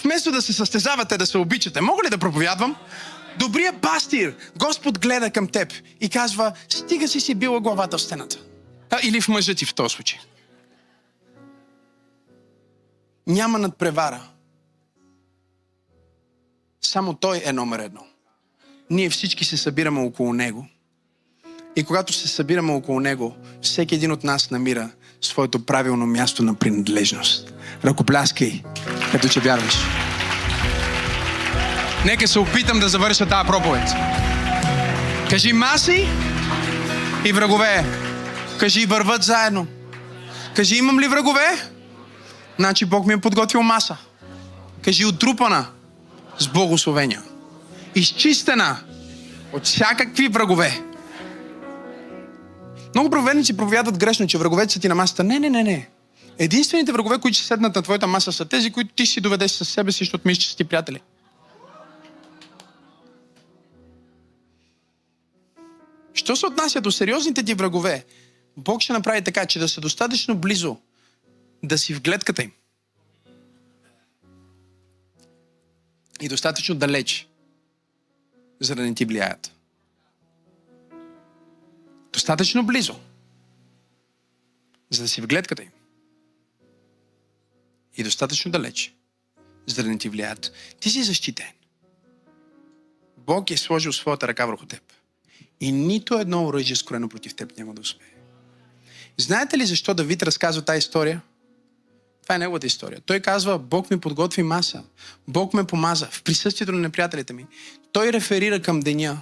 вместо да се състезавате, да се обичате, мога ли да проповядвам? Добрият пастир, Господ гледа към теб и казва, стига си била главата в стената. Или в мъжа ти в този случай. Няма надпревара. Само Той е номер едно. Ние всички се събираме около Него. И когато се събираме около Него, всеки един от нас намира своето правилно място на принадлежност. Ръкопляскай, като че вярваш. Нека се опитам да завърша тази проповед. Кажи маси и врагове. Кажи върват заедно. Кажи имам ли врагове? Значи Бог ми е подготвил маса. Кажи отрупана с благословения. Изчистена от всякакви врагове. Много проповедници проповядват грешно, че враговете са ти на масата. Не. Единствените врагове, които ще седнат на твоята маса, са тези, които ти си доведеш със себе си, защото мислиш, че са ти приятели. Що се отнася до сериозните ти врагове, Бог ще направи така, че да са достатъчно близо да си в гледката им. И достатъчно далеч, за да не ти влияят. Достатъчно близо, за да си в гледката им. И достатъчно далеч, за да не ти влияят. Ти си защитен. Бог е сложил своята ръка върху теб. И нито едно оръжие, скроено против теб, няма да успее. Знаете ли защо Давид разказва тази история? Това е неговата история. Той казва, Бог ми подготви маса. Бог ме помаза в присъствието на неприятелите ми. Той реферира към деня,